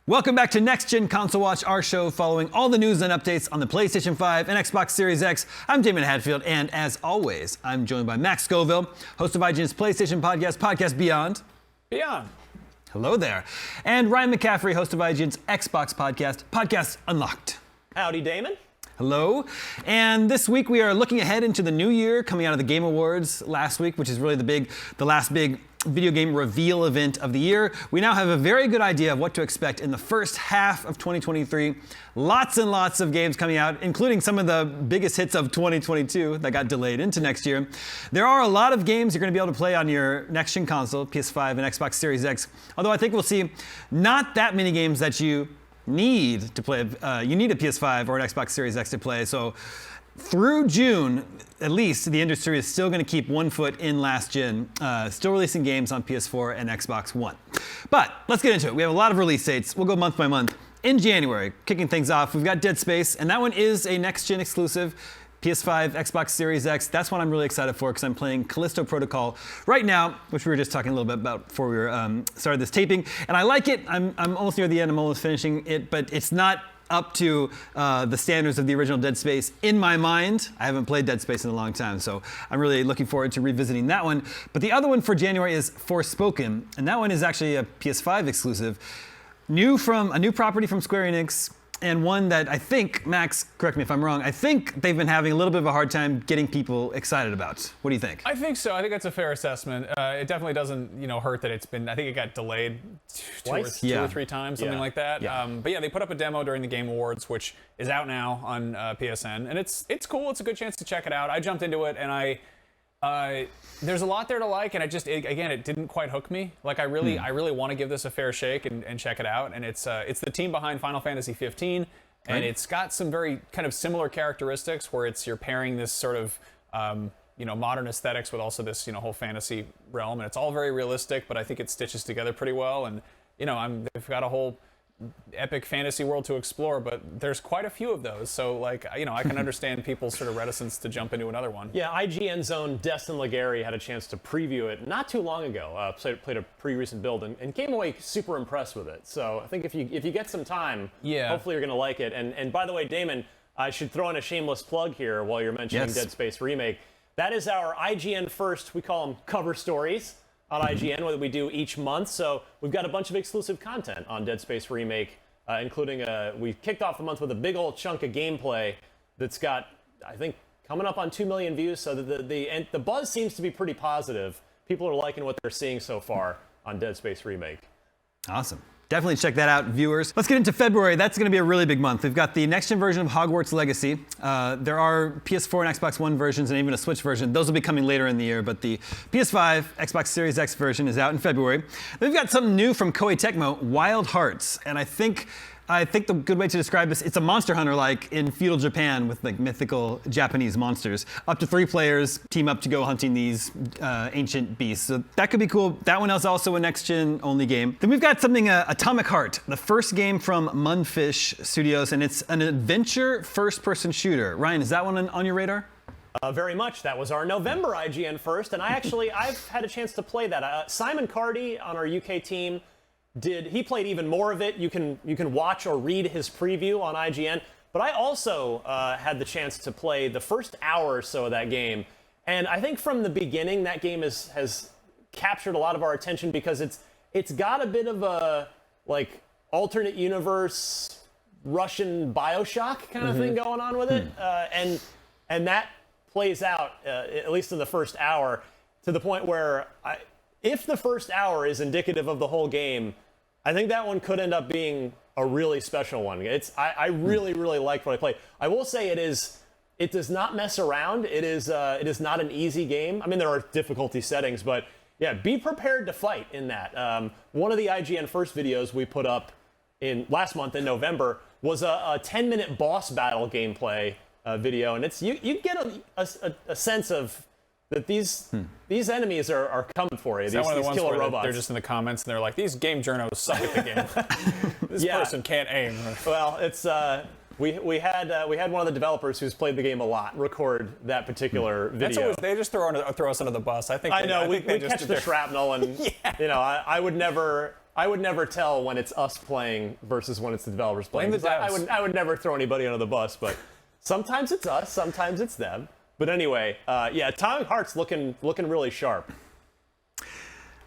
Welcome back to Next Gen Console Watch, our show following all the news and updates on the PlayStation 5 and Xbox Series X. I'm Daemon Hatfield, and as always, I'm joined by Max Scoville, host of IGN's PlayStation podcast, Podcast Beyond. Hello there. And Ryan McCaffrey, host of IGN's Xbox podcast, Podcast Unlocked. Howdy, Damon. Hello. And this week we are looking ahead into the new year, coming out of the Game Awards last week, which is really the last big video game reveal event of the year. We now have a very good idea of what to expect in the first half of 2023. Lots and lots of games coming out, including some of the biggest hits of 2022 that got delayed into next year. There are a lot of games you're going to be able to play on your next-gen console, PS5 and Xbox Series X, although I think we'll see not that many games that you need to play. You need a PS5 or an Xbox Series X to play, so through June, at least, the industry is still going to keep one foot in last gen, still releasing games on PS4 and Xbox One. But let's get into it. We have a lot of release dates. We'll go month by month. In January, kicking things off, we've got Dead Space, and that one is a next-gen exclusive. PS5, Xbox Series X. That's one I'm really excited for because I'm playing Callisto Protocol right now, which we were just talking a little bit about before we started this taping. And I like it. I'm almost near the end. I'm almost finishing it, but it's not up to the standards of the original Dead Space in my mind. I haven't played Dead Space in a long time, so I'm really looking forward to revisiting that one. But the other one for January is Forspoken, and that one is actually a PS5 exclusive. A new property from Square Enix, and one that I think, Max, correct me if I'm wrong, I think they've been having a little bit of a hard time getting people excited about. What do you think? I think so. I think that's a fair assessment. It definitely doesn't, hurt that it's been, I think it got delayed two or three times, something like that. Yeah. But yeah, they put up a demo during the Game Awards, which is out now on PSN, and it's cool. It's a good chance to check it out. I jumped into it, and there's a lot there to like, and it didn't quite hook me. Like I really want to give this a fair shake and check it out. And it's the team behind Final Fantasy 15, and it's got some very kind of similar characteristics where you're pairing this sort of modern aesthetics with also this whole fantasy realm, and it's all very realistic. But I think it stitches together pretty well. And they've got a whole epic fantasy world to explore, but there's quite a few of those, so I can understand people's sort of reticence to jump into another one. Yeah, IGN's own Destin Legary had a chance to preview it not too long ago. Played a pretty recent build and came away super impressed with it. So I think if you get some time, hopefully you're going to like it. And by the way, Damon, I should throw in a shameless plug here while you're mentioning Dead Space Remake. That is our IGN first, we call them cover stories on IGN, what we do each month. So we've got a bunch of exclusive content on Dead Space Remake, including we kicked off the month with a big old chunk of gameplay that's got, I think, coming up on 2 million views. So the buzz seems to be pretty positive. People are liking what they're seeing so far on Dead Space Remake. Awesome. Definitely check that out, viewers. Let's get into February. That's going to be a really big month. We've got the next-gen version of Hogwarts Legacy. There are PS4 and Xbox One versions and even a Switch version. Those will be coming later in the year, but the PS5, Xbox Series X version is out in February. Then we've got something new from Koei Tecmo, Wild Hearts. And I think the good way to describe this, it's a Monster Hunter like in feudal Japan with like mythical Japanese monsters. Up to 3 players team up to go hunting these ancient beasts. So that could be cool. That one is also a next-gen only game. Then we've got something, Atomic Heart, the first game from Mundfish Studios, and it's an adventure first-person shooter. Ryan, is that one on your radar? Very much. That was our November IGN first, and I've had a chance to play that. Simon Cardy on our UK team he played even more of it. You can watch or read his preview on IGN. But I also had the chance to play the first hour or so of that game. And I think from the beginning, that game has captured a lot of our attention because it's got a bit of a like alternate universe Russian BioShock kind of thing going on with it. And that plays out, at least in the first hour, to the point where if the first hour is indicative of the whole game, I think that one could end up being a really special one. I really liked what I played. I will say it does not mess around. It is not an easy game. I mean, there are difficulty settings, but yeah, be prepared to fight in that. One of the IGN first videos we put up last month in November was a 10-minute boss battle gameplay video, and you get a sense of that these enemies are coming for you. These killer robots. They're just in the comments and they're like, these game journos suck at the game. This person can't aim. Well, it's we had one of the developers who's played the game a lot record that particular video. They just throw us under the bus. I know we catch the shrapnel, and I I would never tell when it's us playing versus when it's the developers playing. Blame the devs. I would never throw anybody under the bus, but sometimes it's us, sometimes it's them. But anyway, yeah, Atomic Heart's looking really sharp.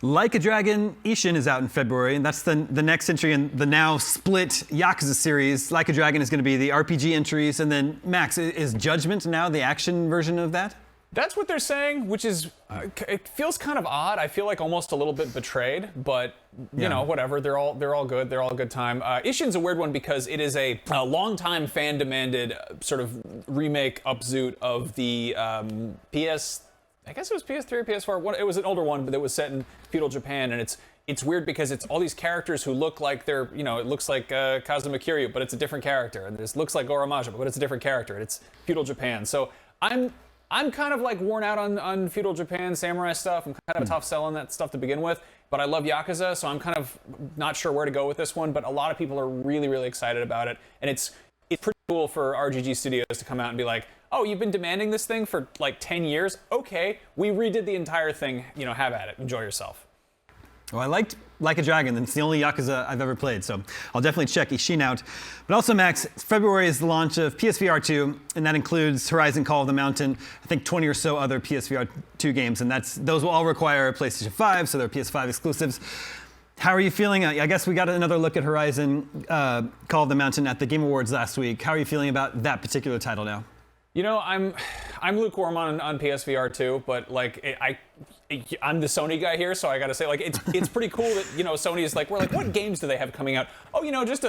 Like a Dragon Ishin is out in February, and that's the next entry in the now split Yakuza series. Like a Dragon is going to be the RPG entries, and then Max, is Judgment now the action version of that? That's what they're saying, which is, it feels kind of odd. I feel like almost a little bit betrayed, but you know, whatever. They're all good. They're all a good time. Ishin's a weird one because it is a long-time fan-demanded sort of remake upzoot of the I guess it was PS3 or PS4. It was an older one, but it was set in feudal Japan, and it's weird because it's all these characters who look like they're, you know, it looks like Kazuma Kiryu, but it's a different character, and it looks like Goro Majima, but it's a different character, and it's feudal Japan. So I'm kind of like worn out on feudal Japan samurai stuff. I'm kind of a tough sell on that stuff to begin with, but I love Yakuza, so I'm kind of not sure where to go with this one, but a lot of people are really, really excited about it, and it's pretty cool for RGG Studios to come out and be like, oh, you've been demanding this thing for like 10 years? Okay, we redid the entire thing, you know, have at it, enjoy yourself. Well, I liked Like a Dragon. It's the only Yakuza I've ever played, so I'll definitely check Ishin out. But also, Max, February is the launch of PSVR 2, and that includes Horizon Call of the Mountain, I think 20 or so other PSVR 2 games, and those will all require a PlayStation 5, so they're PS5 exclusives. How are you feeling? I guess we got another look at Horizon Call of the Mountain at the Game Awards last week. How are you feeling about that particular title now? You know, I'm lukewarm on PSVR 2, but like I'm the Sony guy here, so I gotta say, like, it's pretty cool that, you know, Sony is like, we're like, what games do they have coming out? Oh, you know, just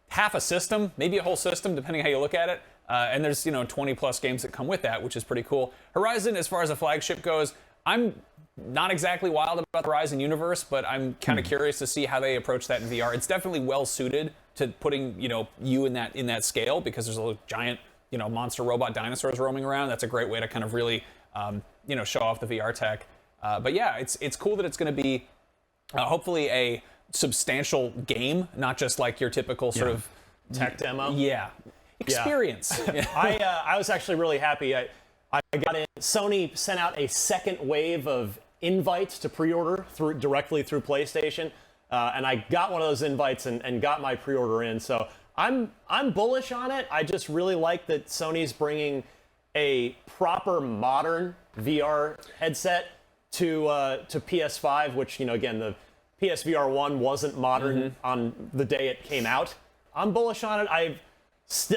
half a system, maybe a whole system, depending how you look at it. And there's, you know, 20 plus games that come with that, which is pretty cool. Horizon, as far as a flagship goes, I'm not exactly wild about the Horizon universe, but I'm kind of curious to see how they approach that in VR. It's definitely well suited to putting, you know, you in that scale, because there's a giant, you know, monster robot dinosaurs roaming around. That's a great way to kind of really, you know, show off the VR tech. But yeah, it's cool that it's going to be hopefully a substantial game, not just like your typical sort of tech demo. Yeah, experience. Yeah. I was actually really happy. I got in. Sony sent out a second wave of invites to pre-order directly through PlayStation, and I got one of those invites and got my pre-order in. So I'm bullish on it. I just really like that Sony's bringing a proper modern VR headset to PS5, which, you know, again, the PSVR 1 wasn't modern on the day it came out. I'm bullish on it.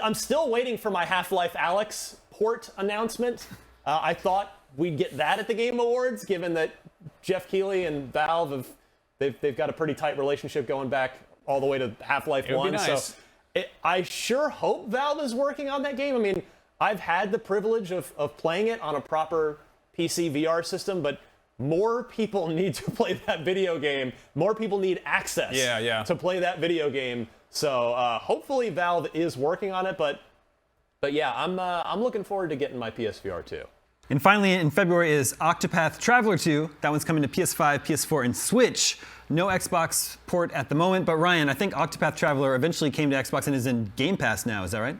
I'm still waiting for my Half-Life Alyx port announcement. I thought we'd get that at the Game Awards, given that Jeff Keighley and Valve they've got a pretty tight relationship going back all the way to Half-Life 1. Nice. So I sure hope Valve is working on that game. I mean, I've had the privilege of playing it on a proper PC VR system, but more people need to play that video game. More people need access to play that video game. So hopefully Valve is working on it, but yeah, I'm looking forward to getting my PSVR 2. And finally, in February is Octopath Traveler 2. That one's coming to PS5, PS4, and Switch. No Xbox port at the moment, but Ryan, I think Octopath Traveler eventually came to Xbox and is in Game Pass now. Is that right?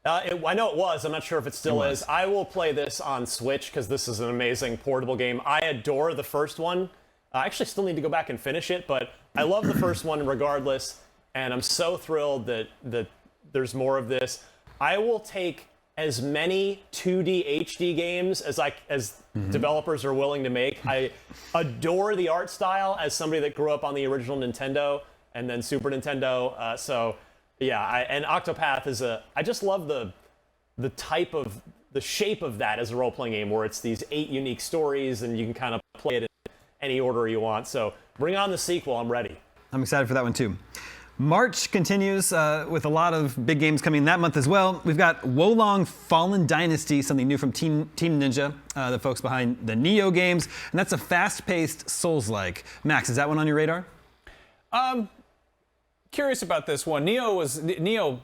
I know it was. I'm not sure if it still is. I will play this on Switch because this is an amazing portable game. I adore the first one. I actually still need to go back and finish it, but I love the first one regardless, and I'm so thrilled that there's more of this. I will take as many 2D HD games as developers are willing to make. I adore the art style as somebody that grew up on the original Nintendo and then Super Nintendo. So yeah, and Octopath is I just love the shape of that as a role-playing game, where it's these 8 unique stories and you can kind of play it in any order you want. So bring on the sequel. I'm ready. I'm excited for that one too. March continues with a lot of big games coming that month as well. We've got Wolong Fallen Dynasty, something new from Team Ninja, the folks behind the Neo games, and that's a fast-paced Souls-like. Max, is that one on your radar? Curious about this one. Neo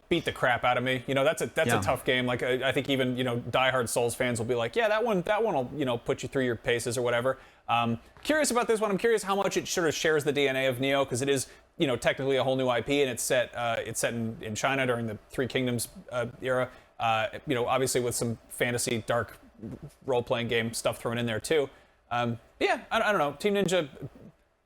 beat the crap out of me. You know, that's a tough game. Like I think even, you know, diehard Souls fans will be like, yeah, that one will, you know, put you through your paces or whatever. Curious about this one. I'm curious how much it sort of shares the DNA of Neo, because it is, you know, technically a whole new IP, and it's set in China during the Three Kingdoms era. You know, obviously with some fantasy dark role-playing game stuff thrown in there too. Yeah, I don't know. Team Ninja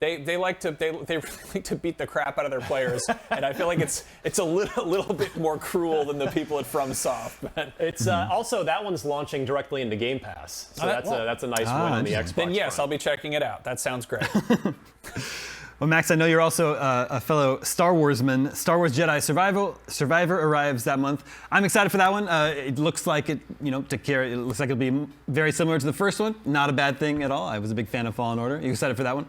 They like to they really like to beat the crap out of their players, and I feel like it's a little bit more cruel than the people at FromSoft. But it's also that one's launching directly into Game Pass, so that's a nice win on the Xbox. Then yes, front. I'll be checking it out. That sounds great. Well, Max, I know you're also a fellow Star Warsman. Star Wars Jedi Survivor arrives that month. I'm excited for that one. It looks like it looks like it'll be very similar to the first one. Not a bad thing at all. I was a big fan of Fallen Order. Are you excited for that one?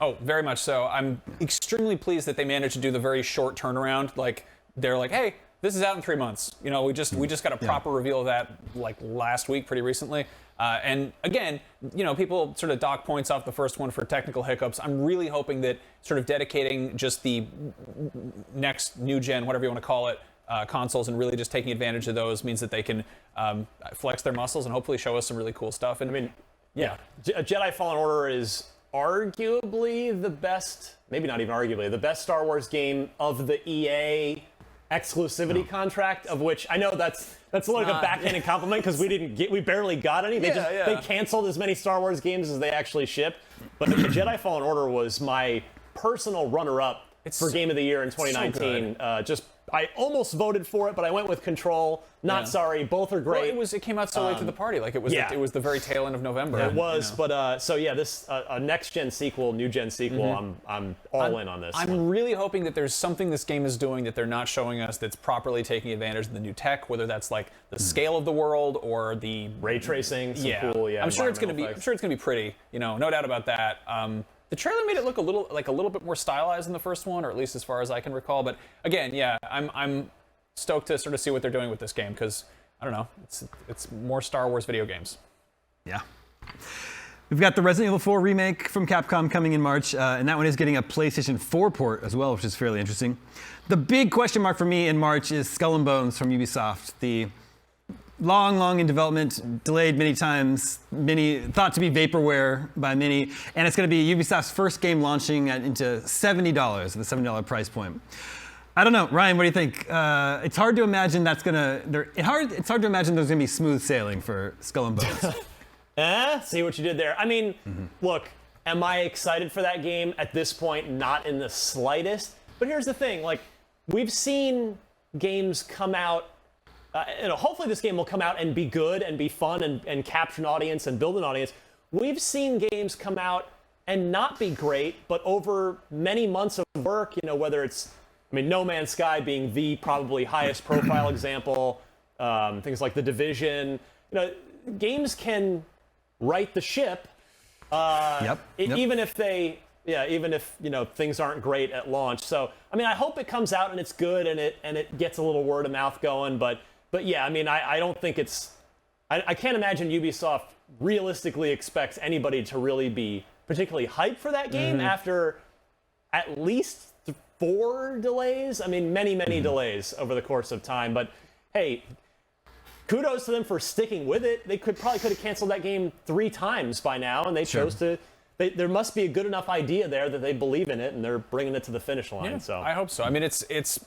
Oh, very much so. I'm extremely pleased that they managed to do the very short turnaround. Like they're like, hey, this is out in 3 months. You know, we just got a proper reveal of that like last week, pretty recently. And again, you know, people sort of dock points off the first one for technical hiccups. I'm really hoping that sort of dedicating just the next new gen, whatever you want to call it, consoles and really just taking advantage of those means that they can flex their muscles and hopefully show us some really cool stuff. And I mean, Jedi Fallen Order is arguably the best, maybe not even arguably, the best Star Wars game of the EA exclusivity contract, of which I know that's a little bit of a backhanded compliment because we barely got any. They canceled as many Star Wars games as they actually shipped. But the Jedi Fallen Order was my personal runner-up for Game of the Year in 2019. I almost voted for it, but I went with Control. Not sorry, both are great. Well, it came out so late to the party, like it was the very tail end of November. It was, but this a next gen sequel, new gen sequel. I'm all in on this. I'm really hoping that there's something this game is doing that they're not showing us that's properly taking advantage of the new tech, whether that's like the scale of the world or the ray tracing. Cool, I'm sure it's gonna be pretty. You know, no doubt about that. The trailer made it look a little bit more stylized than the first one, or at least as far as I can recall. But again, I'm stoked to sort of see what they're doing with this game because I don't know, it's more Star Wars video games. Yeah. We've got the Resident Evil 4 remake from Capcom coming in March, and that one is getting a PlayStation 4 port as well, which is fairly interesting. The big question mark for me in March is Skull and Bones from Ubisoft. The long in development, delayed many times, thought to be vaporware by many, and it's going to be Ubisoft's first game launching into $70, the $70 price point. I don't know, Ryan, what do you think? It's hard to imagine it's hard to imagine there's going to be smooth sailing for Skull and Bones. See what you did there. I mean, look, am I excited for that game at this point? Not in the slightest. But here's the thing, like, we've seen games come out. Hopefully this game will come out and be good and be fun and capture an audience and build an audience. We've seen games come out and not be great, but over many months of work, whether it's, No Man's Sky being the probably highest profile example, things like The Division, games can right the ship, even if things aren't great at launch. So, I hope it comes out and it's good and it gets a little word of mouth going, but yeah, I don't think I can't imagine Ubisoft realistically expects anybody to really be particularly hyped for that game after at least 4 delays. Many delays over the course of time. But hey, kudos to them for sticking with it. They probably could have canceled that game 3 times by now, and they chose to. There must be a good enough idea there that they believe in it, and they're bringing it to the finish line. Yeah, so I hope so. It's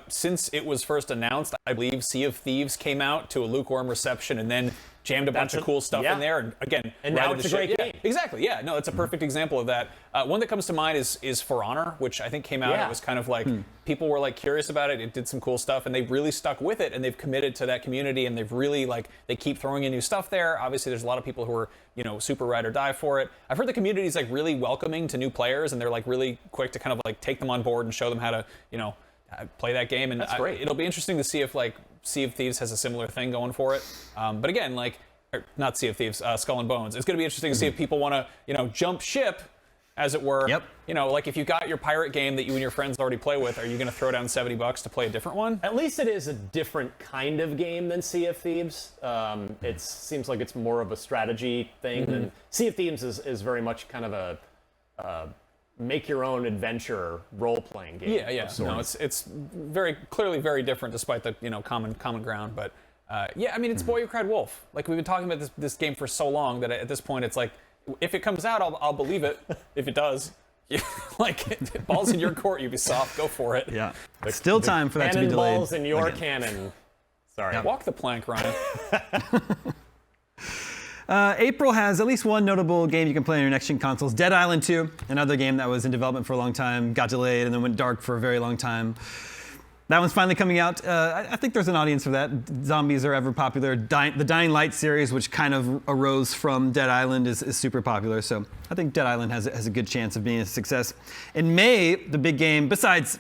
since it was first announced, I believe Sea of Thieves came out to a lukewarm reception and then jammed a bunch of cool stuff in there. And again, now it's a great game. Exactly. Yeah. No, it's a perfect example of that. One that comes to mind is For Honor, which I think came out. It was kind of like people were like curious about it. It did some cool stuff, and they really stuck with it. And they've committed to that community, and they've really they keep throwing in new stuff there. Obviously, there's a lot of people who are super ride or die for it. I've heard the community is really welcoming to new players, and they're really quick to kind of take them on board and show them how to play that game. And that's great. It'll be interesting to see if Sea of Thieves has a similar thing going for it. But again, not Sea of Thieves, Skull and Bones. It's going to be interesting to see if people want to, jump ship, as it were. Yep. If you got your pirate game that you and your friends already play with, are you going to throw down $70 to play a different one? At least it is a different kind of game than Sea of Thieves. It seems like it's more of a strategy thing than Sea of Thieves is very much kind of a make your own adventure role-playing game. Yeah. No, it's very clearly very different despite the common ground. But it's Boy Who Cried Wolf. We've been talking about this game for so long that at this point it's if it comes out, I'll believe it. If it does, balls in your court, Ubisoft, go for it. Yeah. Still time for that to be delayed. Cannonballs in your cannon. Sorry. Walk the plank, Ryan. April has at least one notable game you can play on your next-gen consoles. Dead Island 2, another game that was in development for a long time, got delayed, and then went dark for a very long time. That one's finally coming out. I think there's an audience for that. Zombies are ever popular. The Dying Light series, which kind of arose from Dead Island, is super popular. So I think Dead Island has a good chance of being a success. In May, the big game, besides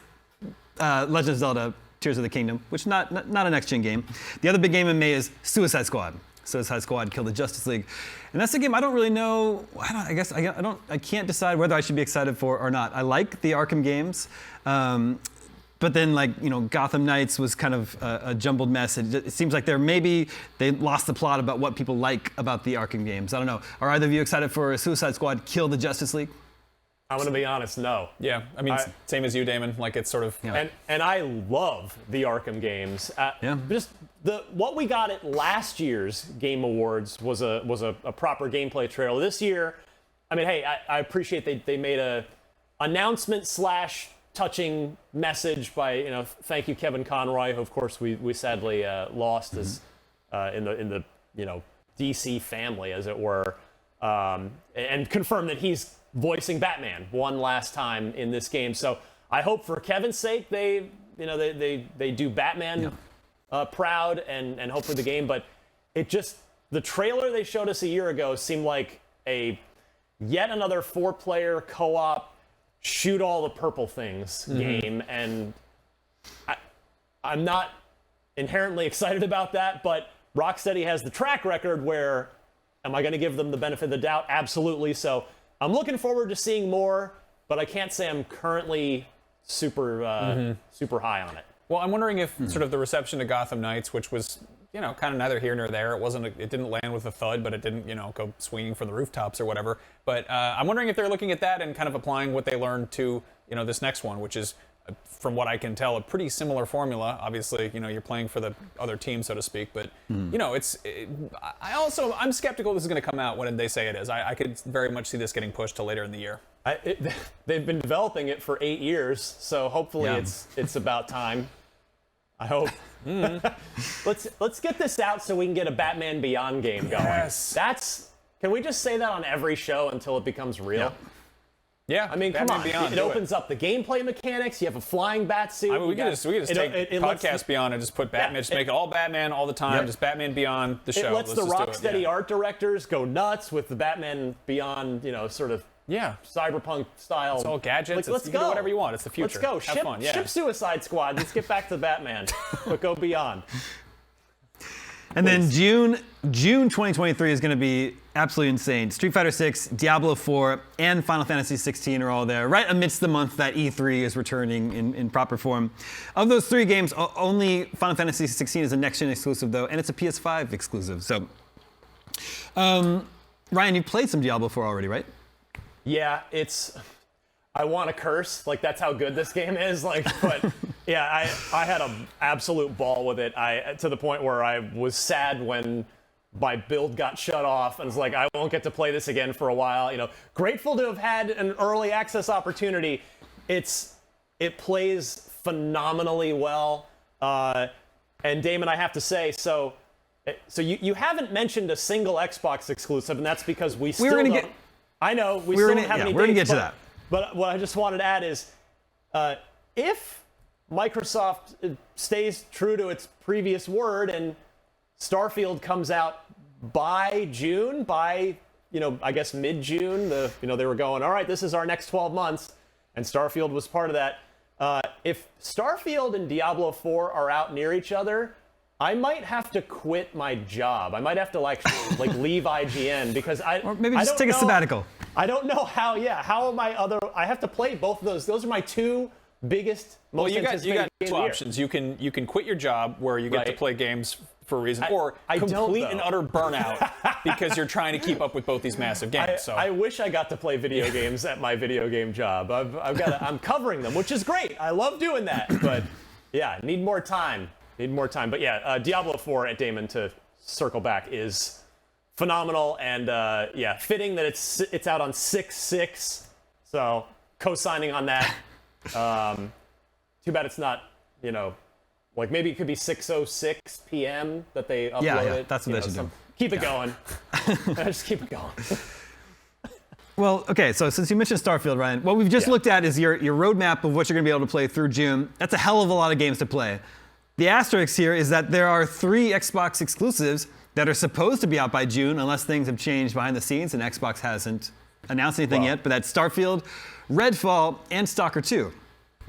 Legend of Zelda Tears of the Kingdom, which not a next-gen game, the other big game in May is Suicide Squad. Suicide Squad Kill the Justice League. And that's a game I don't really know. I can't decide whether I should be excited for or not. I like the Arkham games. But then, Gotham Knights was kind of a jumbled mess. It seems like they lost the plot about what people like about the Arkham games. I don't know. Are either of you excited for Suicide Squad Kill the Justice League? I'm going to be honest, no. Yeah, I mean, same as you, Damon. Like, it's sort of... Yeah. And I love the Arkham games. Just what we got at last year's Game Awards was a proper gameplay trailer. This year, I mean, hey, I appreciate they made a announcement / touching message by, thank you, Kevin Conroy, who of course we sadly lost as in the DC family, as it were, and confirmed that he's voicing Batman one last time in this game. So I hope for Kevin's sake they do Batman proud and hopefully the game. But the trailer they showed us a year ago seemed like yet another 4-player co-op shoot all the purple things game, and I'm not inherently excited about that, but Rocksteady has the track record where, am I going to give them the benefit of the doubt? Absolutely. So I'm looking forward to seeing more, but I can't say I'm currently super high on it. Well, I'm wondering if sort of the reception to Gotham Knights, which was, kind of neither here nor there. It didn't land with a thud, but it didn't, go swinging from the rooftops or whatever. But I'm wondering if they're looking at that and kind of applying what they learned to, this next one, which is, from what I can tell, a pretty similar formula. Obviously, you're playing for the other team, so to speak. But, I'm skeptical this is going to come out when they say it is. I could very much see this getting pushed to later in the year. They've been developing it for 8 years, so hopefully it's about time. I hope. Let's get this out so we can get a Batman Beyond game going. Yes. Can we just say that on every show until it becomes real? Yeah. I mean, Batman come on. Beyond, It opens up the gameplay mechanics. You have a flying bat suit. I mean, we could just take Podcast Beyond and just put Batman, just make it all Batman all the time, just Batman Beyond the show. It lets the Rocksteady art directors go nuts with the Batman Beyond, sort of cyberpunk style. It's all gadgets. Let's you go. can do whatever you want. It's the future. Let's go. Have fun. Yeah. Ship Suicide Squad. Let's get back to Batman, but go beyond. And then June 2023 is going to be absolutely insane. Street Fighter 6, Diablo 4, and Final Fantasy 16 are all there, right amidst the month that E3 is returning in proper form. Of those 3 games, only Final Fantasy 16 is a next-gen exclusive, though, and it's a PS5 exclusive. So, Ryan, you played some Diablo 4 already, right? Yeah, I want to curse, that's how good this game is, but yeah, I had an absolute ball with it. To the point where I was sad when my build got shut off and was like, I won't get to play this again for a while. Grateful to have had an early access opportunity. It plays phenomenally well. And Damon, I have to say, so you haven't mentioned a single Xbox exclusive, and that's because we still don't. I know we still don't have any. We're gonna get to that. But what I just wanted to add is, if Microsoft stays true to its previous word and Starfield comes out by June, I guess mid-June, they were going, all right, this is our next 12 months, and Starfield was part of that. If Starfield and Diablo 4 are out near each other, I might have to quit my job. I might have to leave IGN because or maybe just take a sabbatical. I don't know how am I have to play both of those. Those are my 2 biggest, most anticipated you got games 2 of the year. options. You can quit your job where you get to play games for a reason, or complete and utter burnout because you're trying to keep up with both these massive games. I wish I got to play video games at my video game job. I'm covering them, which is great. I love doing that, but yeah, need more time. But yeah, Diablo 4 at Daemon, to circle back, is phenomenal, and fitting that it's out on 6/6. So co-signing on that. Too bad it's not, maybe it could be 6:06 p.m. that they upload it. Yeah, that's what they should do. Keep it going. Just keep it going. Well, okay, so since you mentioned Starfield, Ryan, what we've just looked at is your roadmap of what you're going to be able to play through June. That's a hell of a lot of games to play. The asterisk here is that there are 3 Xbox exclusives that are supposed to be out by June, unless things have changed behind the scenes and Xbox hasn't announced anything yet, but that's Starfield, Redfall, and Stalker 2.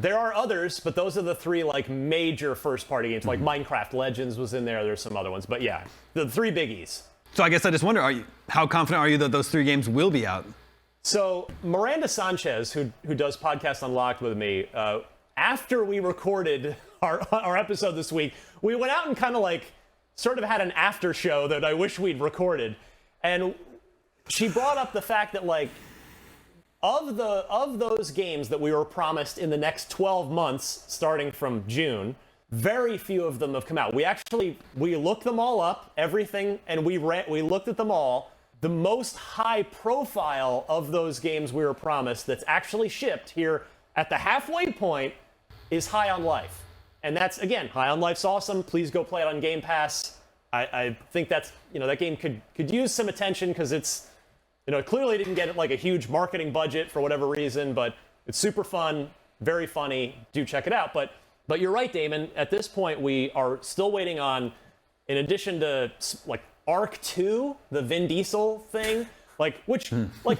There are others, but those are the 3 like major first-party games. Like Minecraft Legends was in there. There's some other ones, but yeah, the 3 biggies. So I guess I just wonder, how confident are you that those 3 games will be out? So Miranda Sanchez, who does Podcast Unlocked with me, after we recorded our episode this week, we went out and kind of like sort of had an after show that I wish we'd recorded, and she brought up the fact that like of those games that we were promised in the next 12 months, starting from June, very few of them have come out. We looked them all up, everything, and we looked at them all. The most high profile of those games we were promised that's actually shipped here at the halfway point is High on Life. And that's, again, High on Life's awesome. Please go play it on Game Pass. I think that's, that game could use some attention because it's, it clearly didn't get like a huge marketing budget for whatever reason, but it's super fun, very funny. Do check it out. But you're right, Damon. At this point, we are still waiting on, in addition to like Arc 2, the Vin Diesel thing, like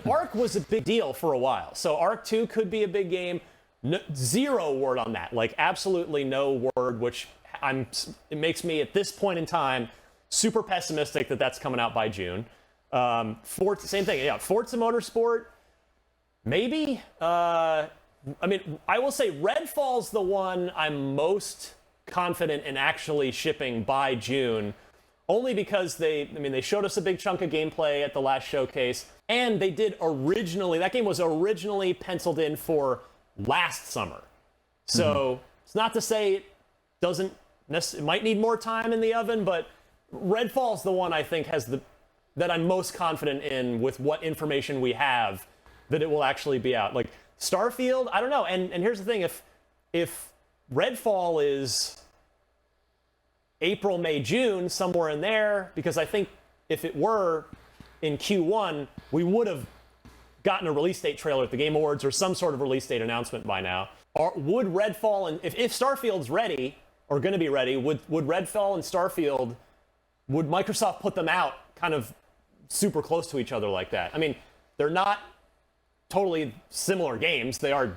Arc was a big deal for a while. So Arc 2 could be a big game. No, zero word on that. Like absolutely no word, which it makes me at this point in time super pessimistic that that's coming out by June. Same thing. Yeah, Forza Motorsport, maybe. I will say Redfall's the one I'm most confident in actually shipping by June. Only because they showed us a big chunk of gameplay at the last showcase, and that game was originally penciled in for last summer. So it's not to say it might need more time in the oven, but Redfall's the one I think that I'm most confident in with what information we have that it will actually be out. Like Starfield, I don't know. And here's the thing, if Redfall is April, May, June, somewhere in there, because I think if it were in Q1, we would have gotten a release date trailer at the Game Awards or some sort of release date announcement by now. Would Redfall and if Starfield's ready or going to be ready, would Redfall and Starfield, would Microsoft put them out kind of super close to each other like that? I mean, they're not totally similar games. They are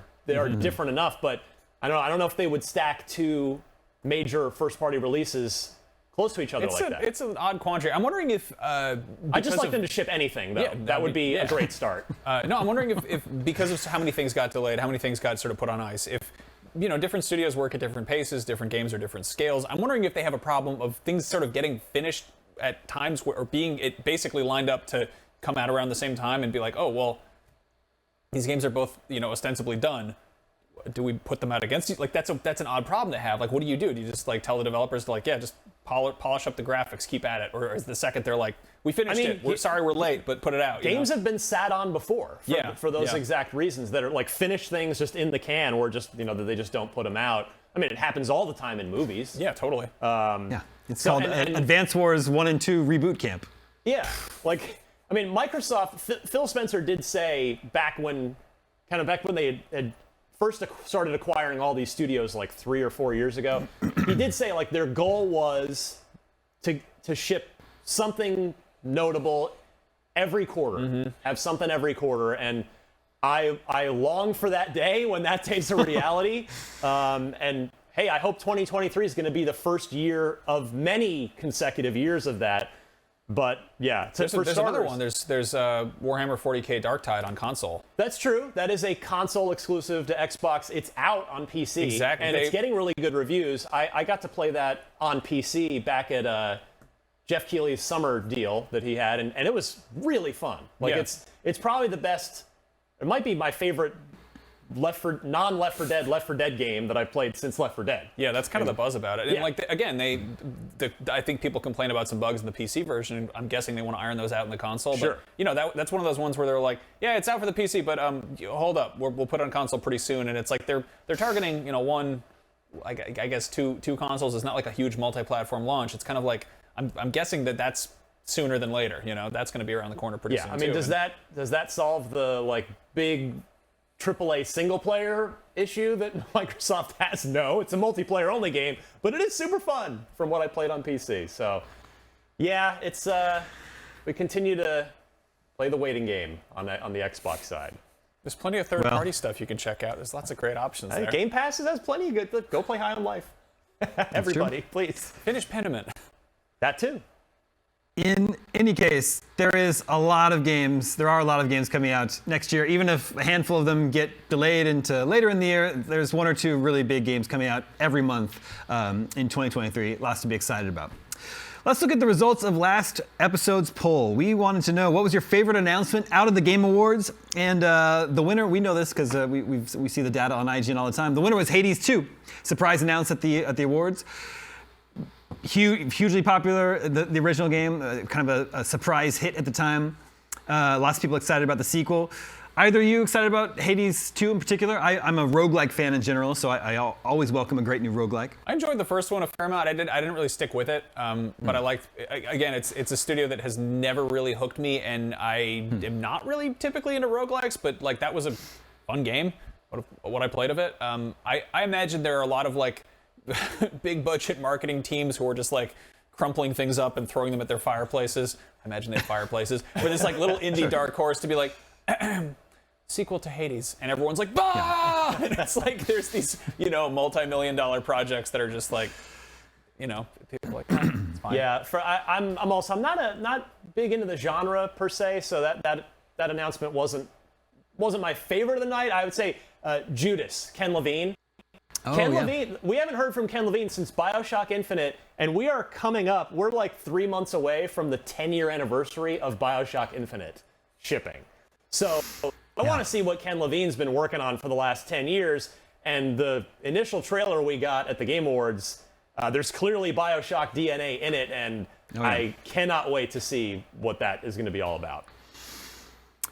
different enough, but I don't know if they would stack 2 major first-party releases close to each other like that. It's an odd quandary. I'm wondering if... I just like them to ship anything, though. Yeah, that would be a great start. No, I'm wondering if because of how many things got delayed, how many things got sort of put on ice, if different studios work at different paces, different games are different scales. I'm wondering if they have a problem of things sort of getting finished at times or being basically lined up to come out around the same time and be like, oh, well, these games are both, ostensibly done. Do we put them out against you? Like that's an odd problem to have. Like, what do? Do you just like tell the developers to like, just polish up the graphics, keep at it, or is the second they're like, we finished it, we're sorry we're late, but put it out. Games have been sat on before for those exact reasons that are like finished things just in the can, or just that they just don't put them out. I mean, it happens all the time in movies. Yeah, totally. It's called Advance Wars 1 and 2 Reboot Camp. Yeah, Microsoft. Phil Spencer did say back when they had first started acquiring all these studios like 3 or 4 years ago, he did say like their goal was to ship something notable every quarter, have something every quarter, and I long for that day when that day's a reality. And hey, I hope 2023 is going to be the first year of many consecutive years of that. But yeah, there's another one. There's Warhammer 40k Darktide on console. That's true. That is a console exclusive to Xbox. It's out on PC. Exactly. And it's getting really good reviews. I got to play that on PC back at Jeff Keighley's summer deal that he had, and it was really fun. Like it's probably the best. It might be my favorite Left 4 Dead game that I've played since Left 4 Dead. Yeah, that's kind of the buzz about it. And I think people complain about some bugs in the PC version, and I'm guessing they want to iron those out in the console. Sure. But that's one of those ones where they're like, yeah, it's out for the PC, but hold up, we'll put it on console pretty soon. And it's like they're targeting one, I guess two consoles. It's not like a huge multi-platform launch. It's kind of like I'm guessing that's sooner than later. You know, that's going to be around the corner pretty soon. I mean, too. does that solve the like big AAA single player issue that Microsoft has? No, it's a multiplayer only game, but it is super fun from what I played on PC. So yeah, it's we continue to play the waiting game on the Xbox side. There's plenty of third-party stuff you can check out. There's lots of great options there. Game Pass has plenty of good. Go play High on Life. Everybody, please. Finish Pentiment. That too. In any case, there are a lot of games coming out next year. Even if a handful of them get delayed into later in the year, there's one or two really big games coming out every month in 2023. Lots to be excited about. Let's look at the results of last episode's poll. We wanted to know, what was your favorite announcement out of the Game Awards? And the winner, we know this because we see the data on IGN all the time. The winner was Hades 2, surprise announced at the awards. Hugely popular, the original game, kind of a surprise hit at the time. Lots of people excited about the sequel. Either of you excited about Hades 2 in particular? I'm a roguelike fan in general, so I always welcome a great new roguelike. I enjoyed the first one a fair amount. I didn't really stick with it, but I liked. Again, it's a studio that has never really hooked me, and I am not really typically into roguelikes, but like that was a fun game. What I played of it, I imagine there are a lot of like big budget marketing teams who are just like crumpling things up and throwing them at their fireplaces. I imagine they have fireplaces. Where there's like little indie dark horse to be like. Sequel to Hades, and everyone's like, bah! And it's like there's these, multi-million-dollar projects that are just like, people are like, it's fine. Yeah, I'm not big into the genre per se, so that announcement wasn't my favorite of the night. I would say Judas, Ken Levine. Levine, we haven't heard from Ken Levine since BioShock Infinite, and we're like 3 months away from the 10-year anniversary of BioShock Infinite shipping. So I want to see what Ken Levine's been working on for the last 10 years. And the initial trailer we got at the Game Awards, there's clearly BioShock DNA in it, and I cannot wait to see what that is going to be all about.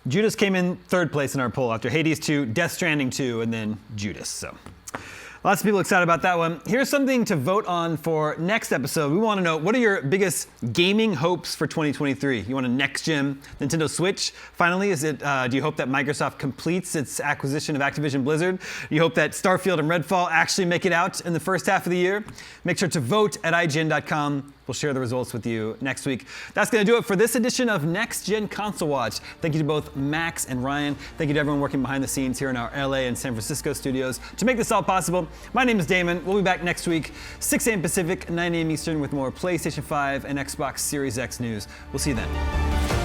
Judas came in third place in our poll after Hades 2, Death Stranding 2, and then Judas. So lots of people excited about that one. Here's something to vote on for next episode. We want to know, what are your biggest gaming hopes for 2023? You want a next-gen Nintendo Switch? Finally, do you hope that Microsoft completes its acquisition of Activision Blizzard? Do you hope that Starfield and Redfall actually make it out in the first half of the year? Make sure to vote at IGN.com. We'll share the results with you next week. That's going to do it for this edition of Next Gen Console Watch. Thank you to both Max and Ryan. Thank you to everyone working behind the scenes here in our LA and San Francisco studios to make this all possible. My name is Damon. We'll be back next week, 6 a.m. Pacific, 9 a.m. Eastern, with more PlayStation 5 and Xbox Series X news. We'll see you then.